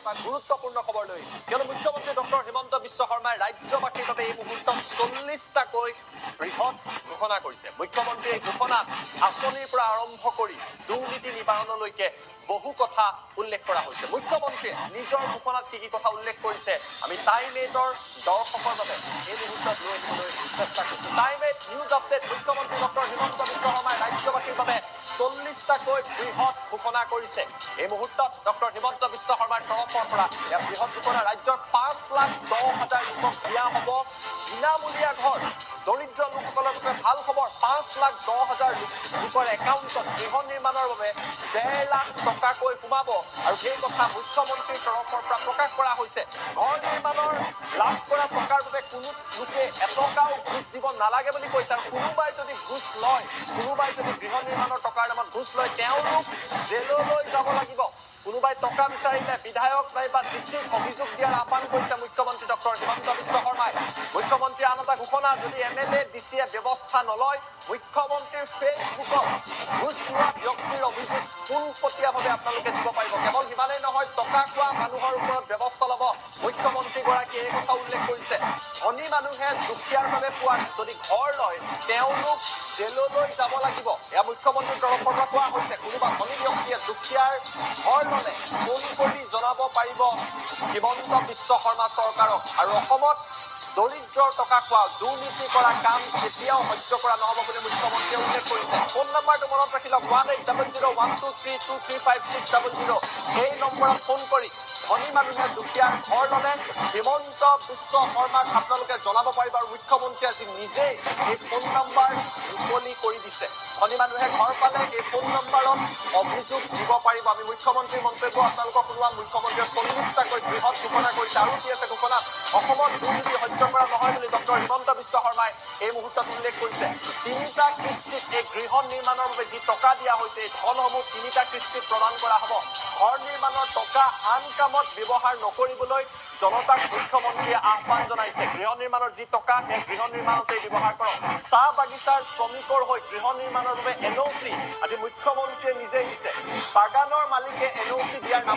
গুৰুত্বপূৰ্ণ খবৰ লৈ কিয়নো মুখ্যমন্ত্ৰী ডক্টৰ হিমন্ত বিশ্ব শৰ্মাই ৰাজ্যবাসীৰ বাবে এই মুহূৰ্তত 40টাকৈ বৃহৎ ঘোষণা কৰিছে। মুখ্যমন্ত্ৰীয়ে এই ঘোষণাত আঁচনিৰ পৰা আৰম্ভ কৰি দুৰ্নীতি নিবাৰণলৈকে বহু কথা উল্লেখ কৰা হৈছে। মুখ্যমন্ত্ৰীয়ে নিজৰ ঘোষণাত কি কথা উল্লেখ কৰিছে আমি টাইম 8ৰ দৰ্শকৰ বাবে এই মুহূৰ্তত লৈ আহিবলৈ চেষ্টা কৰিছো। Time 8 news update. মুখ্যমন্ত্ৰী ডক্টৰ হিমন্ত বিশ্ব শৰ্মাই ৰাজ্যবাসীৰ বাবে 40টাকৈ বৃহৎ ঘোষণা কৰিছে। এই মুহূৰ্তত ডক্টৰ হিমন্ত বিশ্ব শৰ্মাৰ তৰফৰ পৰা এই বৃহৎ ঘোষণা ৰাজ্যৰ 5,10,000 লোকক দিয়া হ'ব বিনামূলীয়া ঘৰ। দৰিদ্ৰ লোকসকলৰ বাবে ভাল খবৰ। 5,10,000 লোকৰ একাউণ্টত গৃহ নিৰ্মাণৰ বাবে 1.5 লাখ টকাকৈ সোমাব আৰু সেই কথা মুখ্যমন্ত্ৰীৰ তৰফৰ পৰা প্ৰকাশ কৰা হৈছে। ঘৰ নিৰ্মাণৰ লাভ কৰা টকাৰ বাবে কোনো লোকে এটকাও ঘুষ দিব নালাগে বুলি কৈছে আৰু কোনোবাই যদি ঘুষ লয়, কোনোবাই যদি গৃহ নিৰ্মাণৰ টকাৰ নামত ঘুষ লয় তেওঁলোক জেললৈ যাব লাগিব। কোনোবাই টকা বিচাৰিলে বিধায়ক নাইবা ডিচিক অভিযোগ দিয়াৰ আহ্বান কৰিছে মুখ্যমন্ত্ৰী ডক্টৰ হিমন্ত বিশ্ব শৰ্মাই। মুখ্যমন্ত্ৰীৰ আন এটা ঘোষণা, যদি MLA DCয়ে ব্যৱস্থা নলয় মুখ্যমন্ত্ৰীৰ ফেচবুকত ঘুষ লোৱা ব্যক্তিৰ অভিযোগ পোনপটীয়াভাৱে আপোনালোকে দিব পাৰিব। কেৱল সিমানেই নহয়, টকা খোৱা মানুহৰ ওপৰত ব্যৱস্থা ল'ব। মুখ্যমন্ত্ৰীগৰাকীয়ে এই কথা উল্লেখ কৰিছে। ধনী মানুহে দুখীয়াৰ বাবে পোৱা যদি ঘৰ লয় তেওঁলোক জেললৈ যাব লাগিব। এয়া মুখ্যমন্ত্ৰীৰ তৰফৰ পৰা কোৱা হৈছে। কোনোবা ধনী ব্যক্তিয়ে দুখীয়াৰ ঘৰ ল'লে ফোন কৰি জনাব পাৰিব হিমন্ত বিশ্ব শৰ্মা চৰকাৰক। আৰু অসমত দৰিদ্ৰৰ টকা খোৱা দুৰ্নীতি কৰা কাম কেতিয়াও সহ্য কৰা নহ'ব বুলি মুখ্যমন্ত্ৰীয়ে উল্লেখ কৰিছে। ফোন নম্বৰটো মনত ৰাখি লওক 18001232323600। এই নম্বৰত ফোন কৰি ধনী মানুহে দুখীয়াৰ ঘৰ ল'লে হিমন্ত বিশ্ব শৰ্মাক আপোনালোকে জনাব পাৰিব। আৰু মুখ্যমন্ত্ৰীয়ে আজি নিজেই এই ফোন নম্বৰ মুকলি কৰি দিছে। ধনী মানুহে ঘৰ পালে এই ফোন নম্বৰত অভিযোগ দিব পাৰিব। আমি মুখ্যমন্ত্ৰীৰ মন্তব্য আপোনালোকক শুনোৱা। মুখ্যমন্ত্ৰীয়ে 40টাকৈ বৃহৎ ঘোষণা কৰিছে। আৰু কি আছে ঘোষণাত? অসমত দুৰ্নীতি সহ্য কৰা নহয় বুলি ডক্টৰ হিমন্ত বিশ্ব শৰ্মাই এই মুহূৰ্তত উল্লেখ কৰিছে। 3টা কিস্তিত এই গৃহ নিৰ্মাণৰ বাবে যি টকা দিয়া হৈছে এই ধনসমূহ 3টা কিস্তিত প্ৰদান কৰা হ'ব। ঘৰ নিৰ্মাণৰ টকা আন কামত ব্যৱহাৰ নকৰিবলৈ জনতাক মুখ্যমন্ত্ৰীয়ে আহ্বান জনাইছে। গৃহ নিৰ্মাণৰ যি টকা সেই গৃহ নিৰ্মাণতেই ব্যৱহাৰ কৰক। চাহ বাগিচাৰ শ্ৰমিকৰ হৈ গৃহ নিৰ্মাণৰ বাবে NOC আজি মুখ্যমন্ত্ৰীয়ে নিজেই দিছে। বাগানৰ মালিকে NOC দিয়াৰ নামত